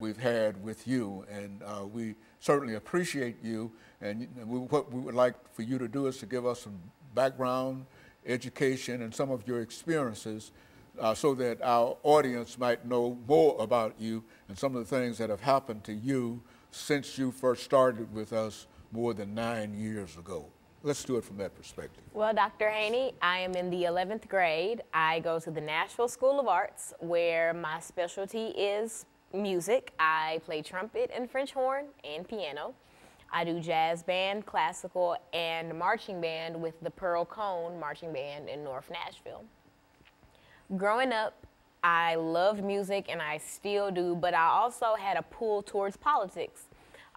we've had with you, and we certainly appreciate you. And what we would like for you to do is to give us some background, education, and some of your experiences so that our audience might know more about you and some of the things that have happened to you since you first started with us more than 9 years ago. Let's do it from that perspective. Well, Dr. Haney, I am in the 11th grade. I go to the Nashville School of Arts, where my specialty is music. I play trumpet and French horn and piano. I do jazz band, classical, and marching band with the Pearl Cone Marching Band in North Nashville. Growing up, I loved music, and I still do, but I also had a pull towards politics.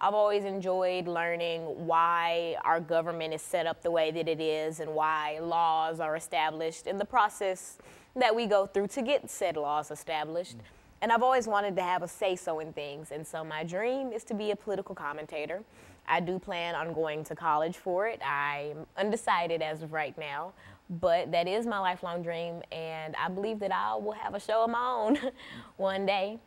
I've always enjoyed learning why our government is set up the way that it is and why laws are established in the process that we go through to get said laws established. And I've always wanted to have a say-so in things, and so my dream is to be a political commentator. I do plan on going to college for it. I'm undecided as of right now, but that is my lifelong dream, and I believe that I will have a show of my own one day.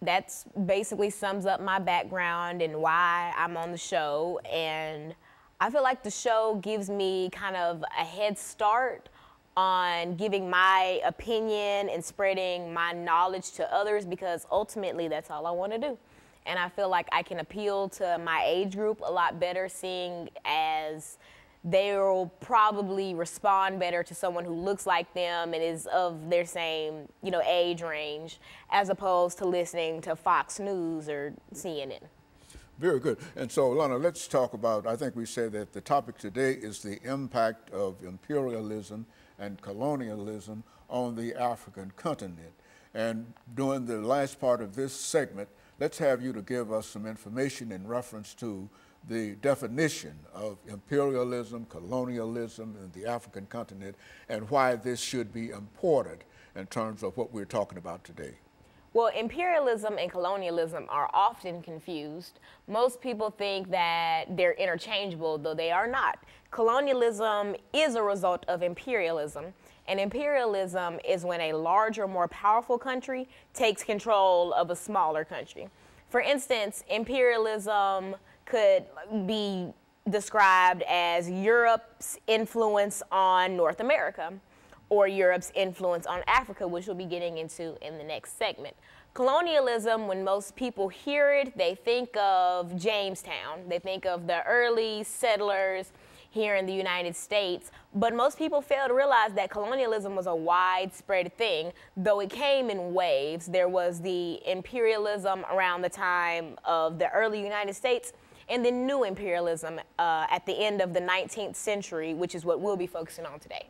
That's basically sums up my background and why I'm on the show, and I feel like the show gives me kind of a head start on giving my opinion and spreading my knowledge to others, because ultimately that's all I want to do. And I feel like I can appeal to my age group a lot better, seeing as they'll probably respond better to someone who looks like them and is of their same, age range, as opposed to listening to Fox News or CNN. Very good. And so, Alana, let's talk about, I think we said that the topic today is the impact of imperialism and colonialism on the African continent. And during the last part of this segment, let's have you to give us some information in reference to the definition of imperialism, colonialism in the African continent, and why this should be important in terms of what we're talking about today. Well, imperialism and colonialism are often confused. Most people think that they're interchangeable, though they are not. Colonialism is a result of imperialism, and imperialism is when a larger, more powerful country takes control of a smaller country. For instance, imperialism could be described as Europe's influence on North America, or Europe's influence on Africa, which we'll be getting into in the next segment. Colonialism, when most people hear it, they think of Jamestown. They think of the early settlers here in the United States, but most people fail to realize that colonialism was a widespread thing, though it came in waves. There was the imperialism around the time of the early United States, and then new imperialism at the end of the 19th century, which is what we'll be focusing on today.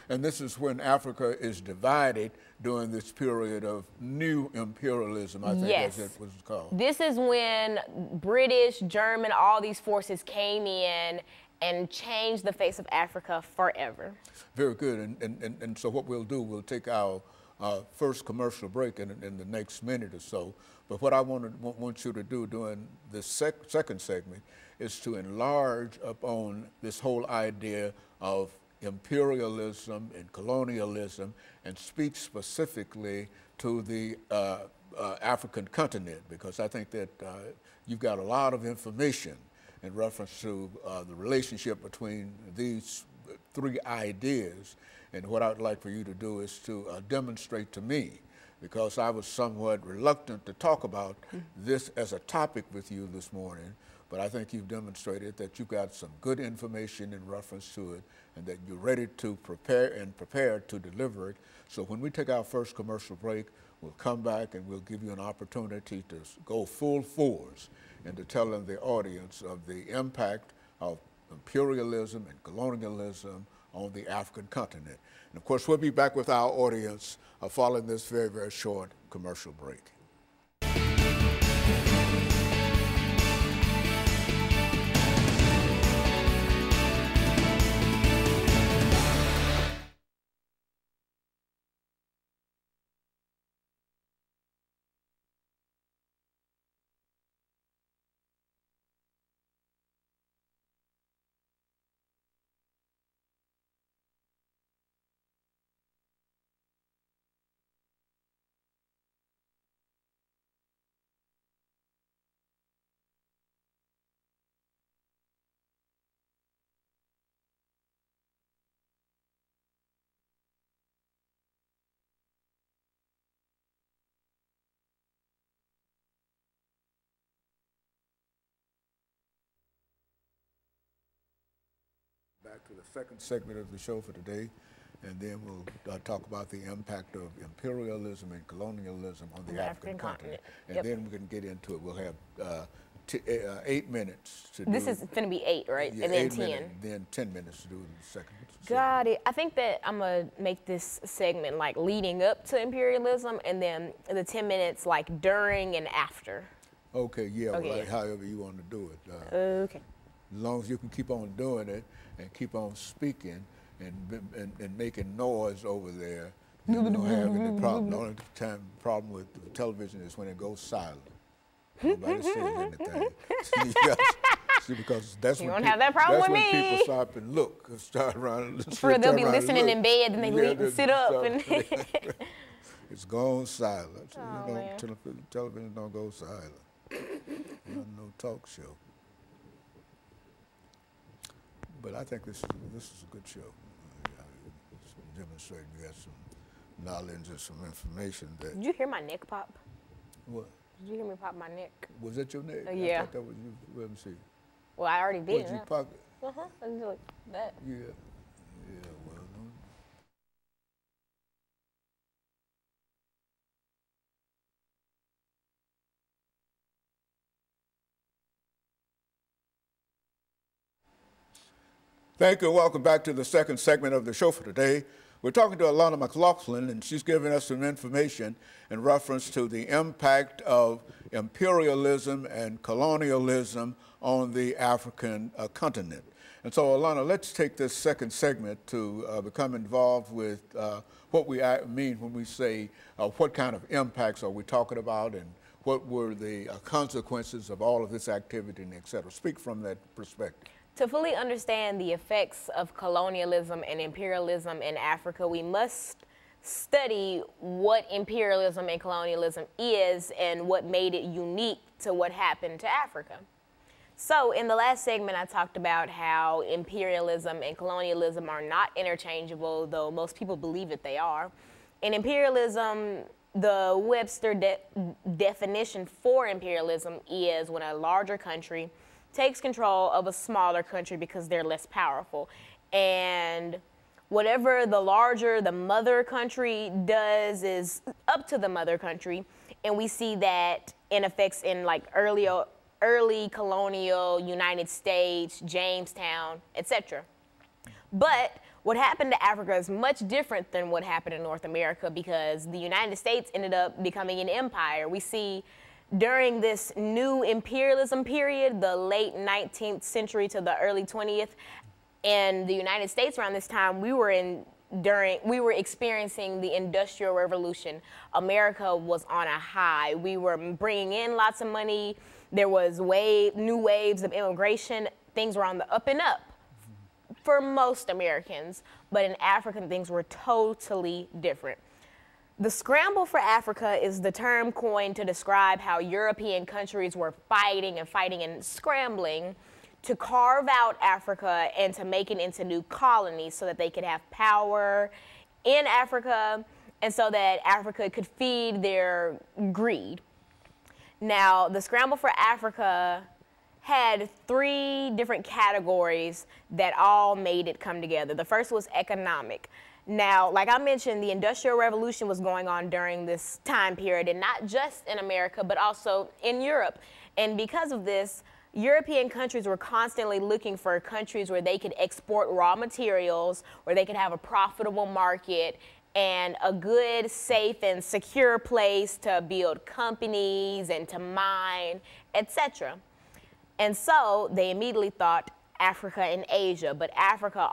And this is when Africa is divided during this period of new imperialism, I think as it was called. This is when British, German, all these forces came in and changed the face of Africa forever. Very good. And so what we'll do, we'll take our first commercial break in the next minute or so. But what I want you to do during this second segment is to enlarge upon this whole idea of imperialism and colonialism, and speak specifically to the African continent, because I think that you've got a lot of information in reference to the relationship between these three ideas. And what I'd like for you to do is to demonstrate to me, because I was somewhat reluctant to talk about this as a topic with you this morning, but I think you've demonstrated that you've got some good information in reference to it, and that you're ready to prepare to deliver it. So when we take our first commercial break, we'll come back and we'll give you an opportunity to go full force into telling the audience of the impact of imperialism and colonialism on the African continent. And of course, we'll be back with our audience following this very, very short commercial break. back to the second segment of the show for today, and then we'll talk about the impact of imperialism and colonialism on the African continent. And then we can get into it. We'll have 8 minutes to do. This is going to be 8, right? Yeah, and then 10. Then 10 minutes to do the second. Got it. I think that I'm going to make this segment like leading up to imperialism, and then the 10 minutes like during and after. Okay, yeah, okay. Well, like however you want to do it. Okay. As long as you can keep on doing it and keep on speaking and making noise over there, you don't have any problem. The only problem with television is when it goes silent. Nobody says anything. See, because that's you when don't have that problem with me. me. People stop and look, start running. They'll be listening in bed, and they sit up and. It's gone silent. Oh, you know, television don't go silent. No talk show. But I think this is a good show. It's demonstrating you got some knowledge and some information that. Did you hear my neck pop? What? Did you hear me pop my neck? Was that your neck? Yeah. I thought that was you. Let me see. Well, I already did. What, you pop it? I just like that. Yeah. Yeah, well. Thank you and welcome back to the second segment of the show for today. We're talking to Alana McLaughlin, and she's giving us some information in reference to the impact of imperialism and colonialism on the African continent. And so, Alana, let's take this second segment to become involved with what we mean when we say what kind of impacts are we talking about and what were the consequences of all of this activity and et cetera. Speak from that perspective. To fully understand the effects of colonialism and imperialism in Africa, we must study what imperialism and colonialism is and what made it unique to what happened to Africa. So in the last segment, I talked about how imperialism and colonialism are not interchangeable, though most people believe that they are. In imperialism, the Webster definition for imperialism is when a larger country takes control of a smaller country because they're less powerful. And whatever the mother country does is up to the mother country. And we see that in effects in like early colonial United States, Jamestown, etc. But what happened to Africa is much different than what happened in North America because the United States ended up becoming an empire. We see during this new imperialism period, the late 19th century to the early 20th, in the United States around this time, we were experiencing the Industrial Revolution. America was on a high. We were bringing in lots of money. There was new waves of immigration. Things were on the up and up for most Americans, but in Africa, things were totally different. The scramble for Africa is the term coined to describe how European countries were fighting and scrambling to carve out Africa and to make it into new colonies so that they could have power in Africa and so that Africa could feed their greed. Now, the scramble for Africa had 3 different categories that all made it come together. The first was economic. Now, like I mentioned, the Industrial Revolution was going on during this time period, and not just in America, but also in Europe. And because of this, European countries were constantly looking for countries where they could export raw materials, where they could have a profitable market, and a good, safe, and secure place to build companies and to mine, etc. And so they immediately thought Africa and Asia, but Africa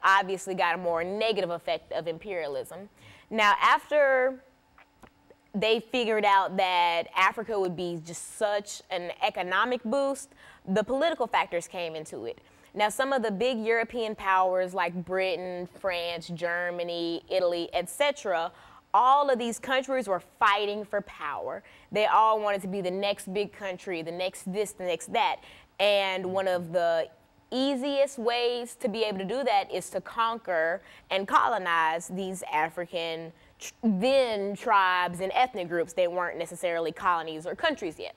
obviously got a more negative effect of imperialism. Now, after they figured out that Africa would be just such an economic boost, the political factors came into it. Now, some of the big European powers like Britain, France, Germany, Italy, etc., all of these countries were fighting for power. They all wanted to be the next big country, the next this, the next that. And one of the easiest ways to be able to do that is to conquer and colonize these African then tribes and ethnic groups that weren't necessarily colonies or countries yet.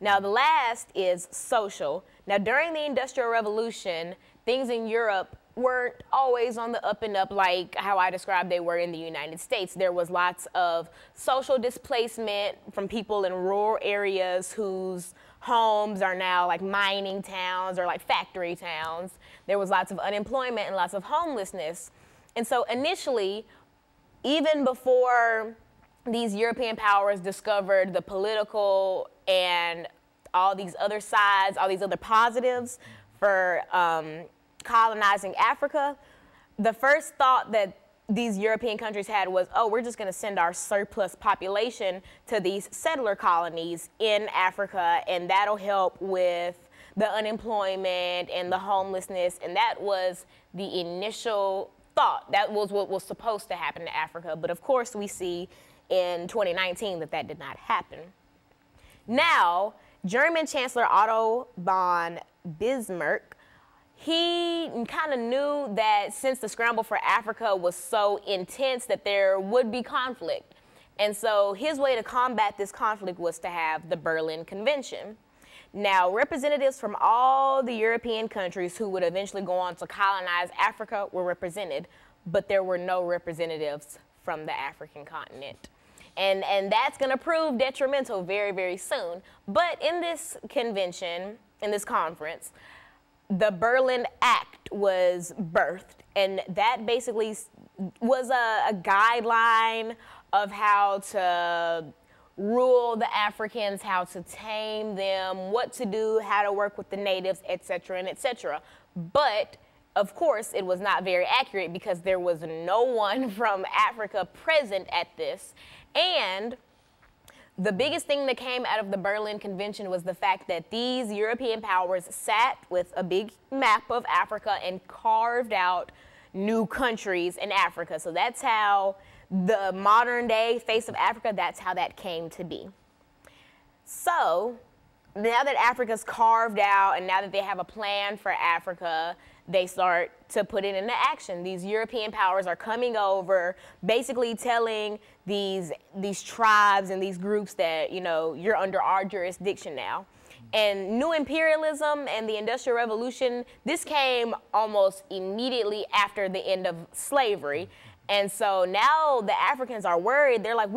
Now, the last is social. Now, during the Industrial Revolution, things in Europe weren't always on the up and up like how I described they were in the United States. There was lots of social displacement from people in rural areas whose homes are now like mining towns or like factory towns. There was lots of unemployment and lots of homelessness. And so initially, even before these European powers discovered the political and all these other sides, all these other positives for colonizing Africa, the first thought that these European countries had was, oh, we're just going to send our surplus population to these settler colonies in Africa, and that'll help with the unemployment and the homelessness. And that was the initial thought. That was what was supposed to happen to Africa. But of course, we see in 2019 that that did not happen. Now, German Chancellor Otto von Bismarck, he kind of knew that since the scramble for Africa was so intense that there would be conflict. And so his way to combat this conflict was to have the Berlin Convention. Now, representatives from all the European countries who would eventually go on to colonize Africa were represented, but there were no representatives from the African continent. And that's going to prove detrimental very, very soon. But in this convention, in this conference, the Berlin Act was birthed, and that basically was a guideline of how to rule the Africans, how to tame them, what to do, how to work with the natives, et cetera, and et cetera. But of course, it was not very accurate because there was no one from Africa present at this. And the biggest thing that came out of the Berlin Convention was the fact that these European powers sat with a big map of Africa and carved out new countries in Africa. So that's how the modern day face of Africa, that's how that came to be. So now that Africa's carved out and now that they have a plan for Africa, they start to put it into action. These European powers are coming over, basically telling these tribes and these groups that, you know, you're under our jurisdiction now. And new imperialism and the Industrial Revolution, this came almost immediately after the end of slavery. And so now the Africans are worried. They're like,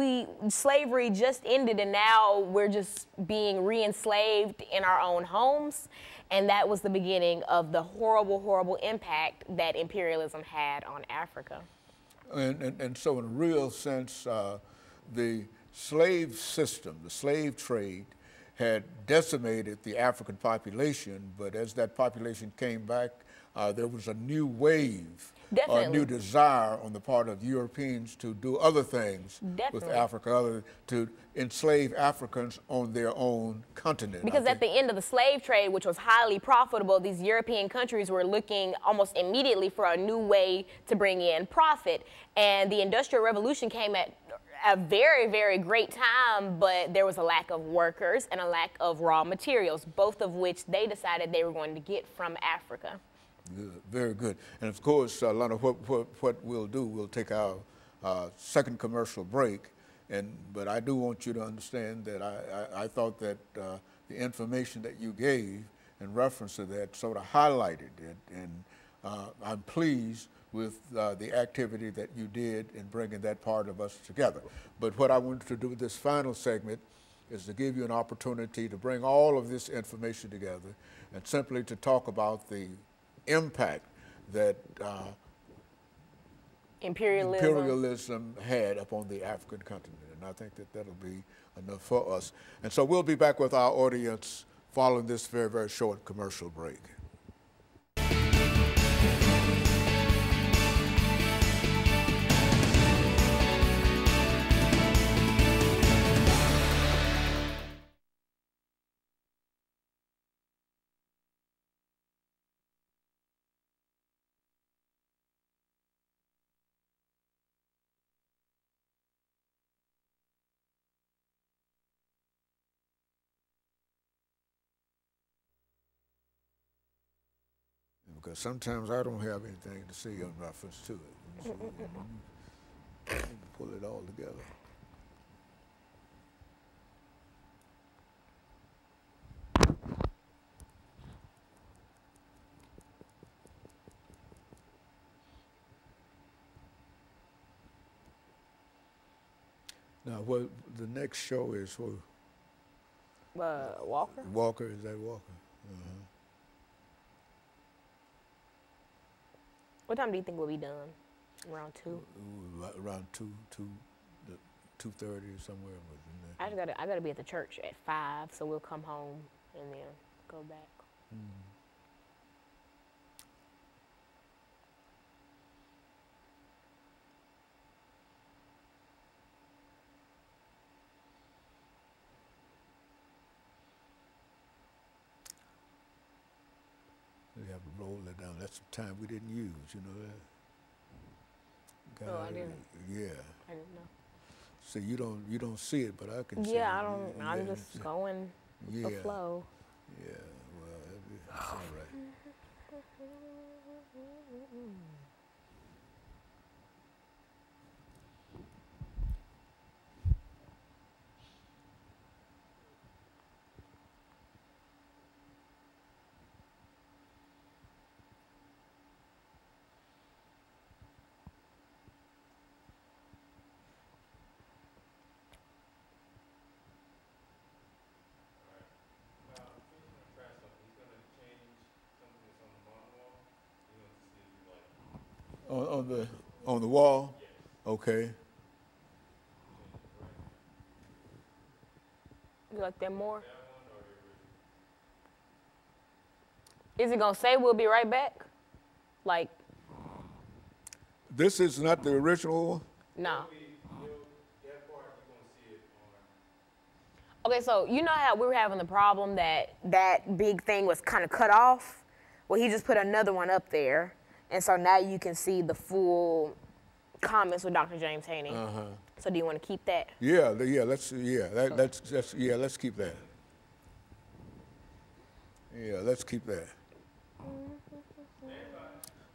slavery just ended and now we're just being re-enslaved in our own homes. And that was the beginning of the horrible, horrible impact that imperialism had on Africa. And so in a real sense, the slave system, the slave trade, had decimated the African population, but as that population came back, there was a new wave, a new desire on the part of Europeans to do other things with Africa, to enslave Africans on their own continent. Because at the end of the slave trade, which was highly profitable, these European countries were looking almost immediately for a new way to bring in profit. And the Industrial Revolution came at a very, very great time, but there was a lack of workers and a lack of raw materials, both of which they decided they were going to get from Africa. Good, very good. And of course, Alana, what we'll do, we'll take our second commercial break, but I do want you to understand that I thought that the information that you gave in reference to that sort of highlighted it, and I'm pleased with the activity that you did in bringing that part of us together. But what I wanted to do with this final segment is to give you an opportunity to bring all of this information together and simply to talk about the impact that imperialism had upon the African continent. And I think that that'll be enough for us. And so we'll be back with our audience following this very, very short commercial break. Because sometimes I don't have anything to say in reference to it. So, pull it all together. Now, what the next show is for Walker? Walker, is that Walker? What time do you think we'll be done? Around 2? Around 2:30 or somewhere. I gotta be at the church at 5, so we'll come home and then go back. We have to roll that down. That's some time we didn't use, you know that. Oh, I didn't. Yeah. I didn't know. So you don't see it, but I can see it. Yeah, I don't. I'm just going with the flow. Yeah. Well, that's all right. On the wall? Yes. Okay. You like that more? Is it gonna say we'll be right back? Like, this is not the original? No. Okay, so you know how we were having the problem that big thing was kind of cut off? Well, he just put another one up there. And so now you can see the full comments with Dr. James Haney. So do you want to keep that? Yeah, let's keep that. Yeah, let's keep that.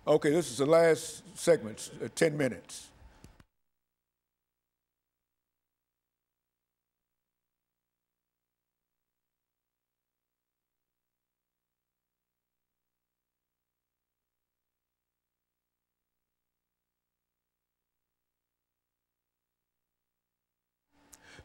Okay, this is the last segment, 10 minutes.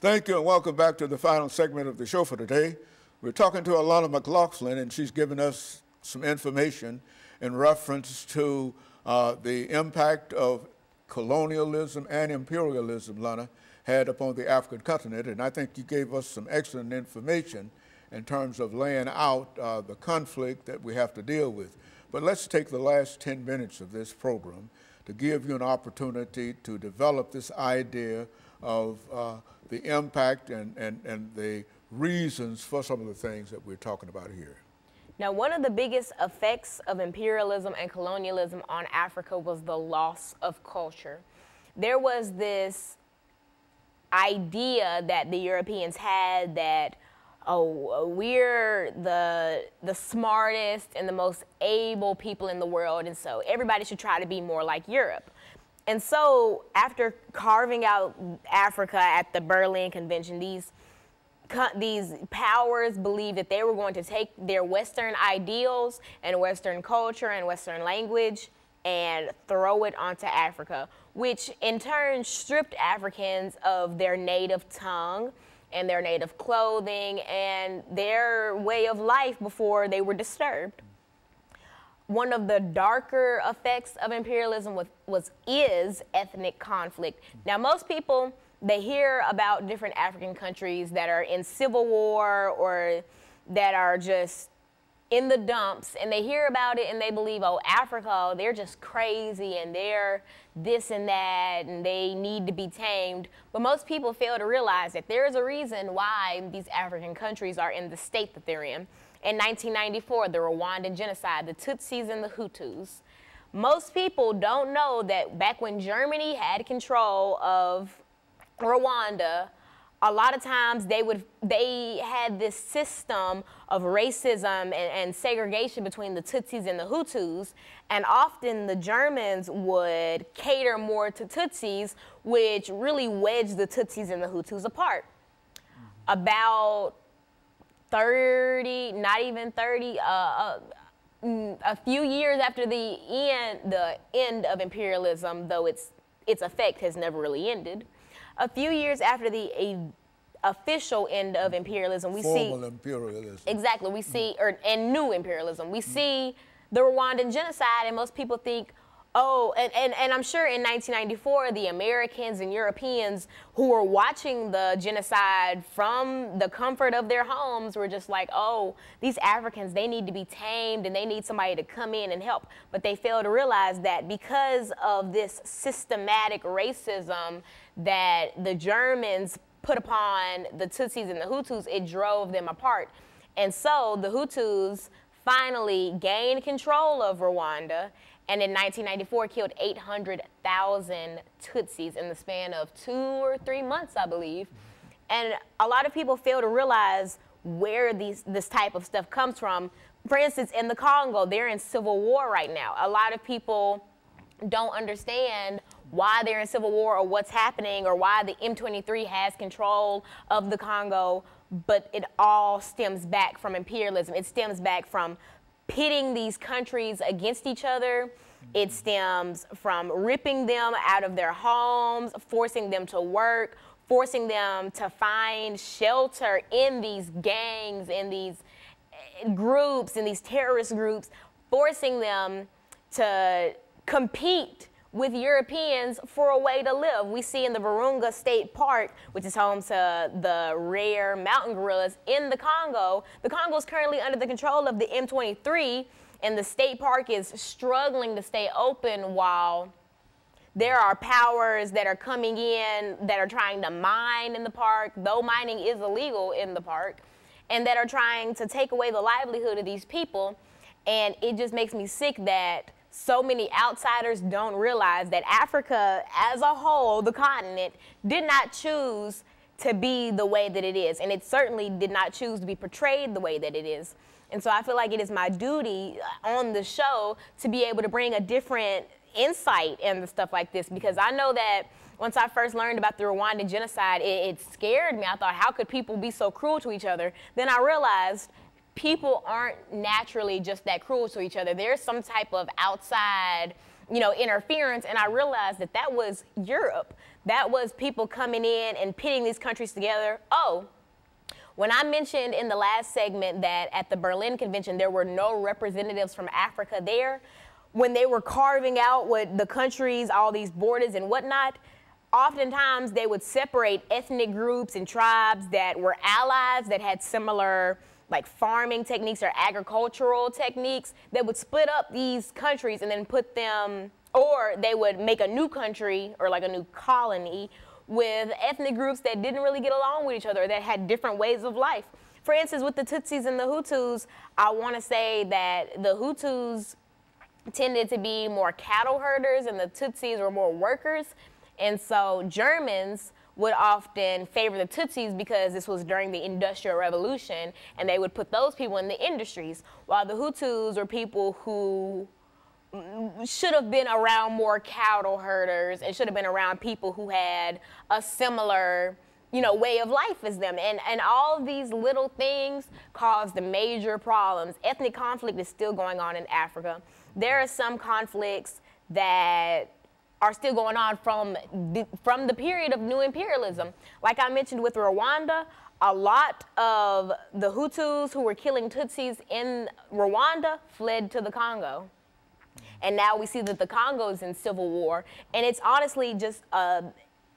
Thank you and welcome back to the final segment of the show for today. We're talking to Alana McLaughlin, and she's given us some information in reference to the impact of colonialism and imperialism, Lana, had upon the African continent. And I think you gave us some excellent information in terms of laying out the conflict that we have to deal with. But let's take the last 10 minutes of this program to give you an opportunity to develop this idea of the impact and the reasons for some of the things that we're talking about here. Now, one of the biggest effects of imperialism and colonialism on Africa was the loss of culture. There was this idea that the Europeans had that, oh, we're the smartest and the most able people in the world, and so everybody should try to be more like Europe. And so after carving out Africa at the Berlin Convention, these powers believed that they were going to take their Western ideals and Western culture and Western language and throw it onto Africa, which in turn stripped Africans of their native tongue and their native clothing and their way of life before they were disturbed. One of the darker effects of imperialism is ethnic conflict. Now, most people, they hear about different African countries that are in civil war or that are just in the dumps, and they hear about it and they believe, oh, Africa, they're just crazy and they're this and that and they need to be tamed. But most people fail to realize that there is a reason why these African countries are in the state that they're in. In 1994, the Rwandan genocide, the Tutsis and the Hutus. Most people don't know that back when Germany had control of Rwanda, a lot of times they had this system of racism and segregation between the Tutsis and the Hutus, and often the Germans would cater more to Tutsis, which really wedged the Tutsis and the Hutus apart. About 30, not even 30, a few years after the end of imperialism, though its effect has never really ended, a few years after the official end of imperialism, we see formal imperialism. Exactly, we see and new imperialism. We see the Rwandan genocide, and most people think, oh, and I'm sure in 1994, the Americans and Europeans who were watching the genocide from the comfort of their homes were just like, oh, these Africans, they need to be tamed and they need somebody to come in and help. But they fail to realize that because of this systematic racism that the Germans put upon the Tutsis and the Hutus, it drove them apart. And so the Hutus finally gained control of Rwanda, and in 1994 killed 800,000 Tutsis in the span of 2 or 3 months, I believe. And a lot of people fail to realize where this type of stuff comes from. For instance, in the Congo, they're in civil war right now. A lot of people don't understand why they're in civil war or what's happening or why the M23 has control of the Congo, but it all stems back from imperialism. It stems back from pitting these countries against each other. It stems from ripping them out of their homes, forcing them to work, forcing them to find shelter in these gangs, in these groups, in these terrorist groups, forcing them to compete with Europeans for a way to live. We see in the Virunga State Park, which is home to the rare mountain gorillas in the Congo is currently under the control of the M23, and the state park is struggling to stay open while there are powers that are coming in that are trying to mine in the park, though mining is illegal in the park, and that are trying to take away the livelihood of these people. And it just makes me sick that so many outsiders don't realize that Africa as a whole, the continent, did not choose to be the way that it is. And it certainly did not choose to be portrayed the way that it is. And so I feel like it is my duty on the show to be able to bring a different insight into stuff like this, because I know that once I first learned about the Rwandan genocide, it scared me. I thought, how could people be so cruel to each other? Then I realized people aren't naturally just that cruel to each other. There's some type of outside, interference, and I realized that that was Europe. That was people coming in and pitting these countries together. Oh, when I mentioned in the last segment that at the Berlin Convention there were no representatives from Africa there, when they were carving out what the countries, all these borders and whatnot, oftentimes they would separate ethnic groups and tribes that were allies, that had similar like farming techniques or agricultural techniques, that would split up these countries and then put them, or they would make a new country or like a new colony with ethnic groups that didn't really get along with each other, that had different ways of life. For instance, with the Tutsis and the Hutus, I want to say that the Hutus tended to be more cattle herders and the Tutsis were more workers. And so Germans would often favor the Tutsis because this was during the Industrial Revolution, and they would put those people in the industries, while the Hutus were people who should have been around more cattle herders and should have been around people who had a similar, way of life as them. And all these little things caused the major problems. Ethnic conflict is still going on in Africa. There are some conflicts that are still going on from the period of new imperialism. Like I mentioned with Rwanda, a lot of the Hutus who were killing Tutsis in Rwanda fled to the Congo. And now we see that the Congo is in civil war. And it's honestly just,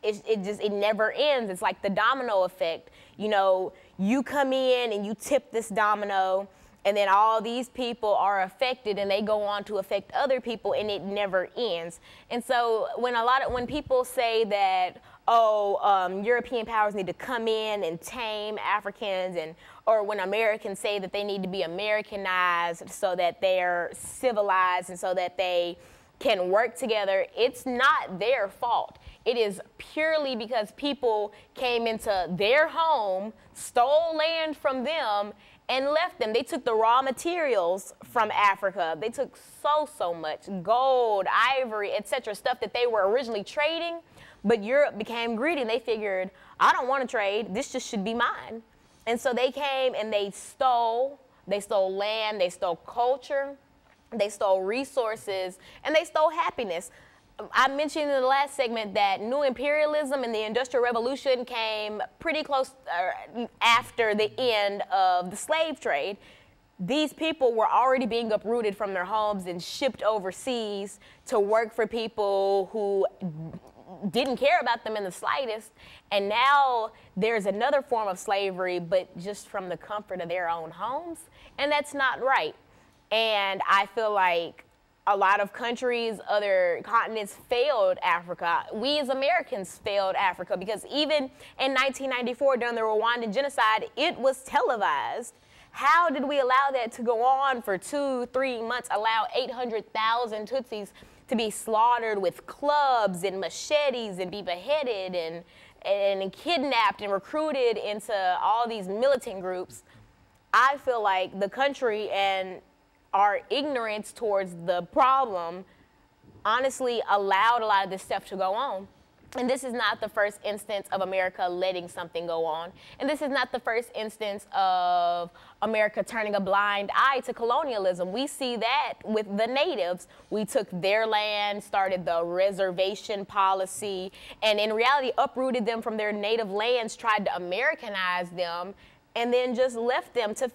it never ends. It's like the domino effect. You come in and you tip this domino, and then all these people are affected and they go on to affect other people, and it never ends. And so when people say that, European powers need to come in and tame Africans, or when Americans say that they need to be Americanized so that they're civilized and so that they can work together, it's not their fault. It is purely because people came into their home, stole land from them, and left them. They took the raw materials from Africa. They took so much gold, ivory, etc., stuff that they were originally trading, but Europe became greedy and they figured, I don't want to trade, this just should be mine. And so they came and they stole land, they stole culture, they stole resources, and they stole happiness. I mentioned in the last segment that new imperialism and the Industrial Revolution came pretty close after the end of the slave trade. These people were already being uprooted from their homes and shipped overseas to work for people who didn't care about them in the slightest. And now there's another form of slavery, but just from the comfort of their own homes. And that's not right. And I feel like a lot of countries, other continents failed Africa. We as Americans failed Africa because even in 1994 during the Rwandan genocide, it was televised. How did we allow that to go on for 2-3 months, allow 800,000 Tutsis to be slaughtered with clubs and machetes and be beheaded and kidnapped and recruited into all these militant groups? I feel like the country and our ignorance towards the problem honestly allowed a lot of this stuff to go on. And this is not the first instance of America letting something go on. And this is not the first instance of America turning a blind eye to colonialism. We see that with the natives. We took their land, started the reservation policy, and in reality uprooted them from their native lands, tried to Americanize them, and then just left them to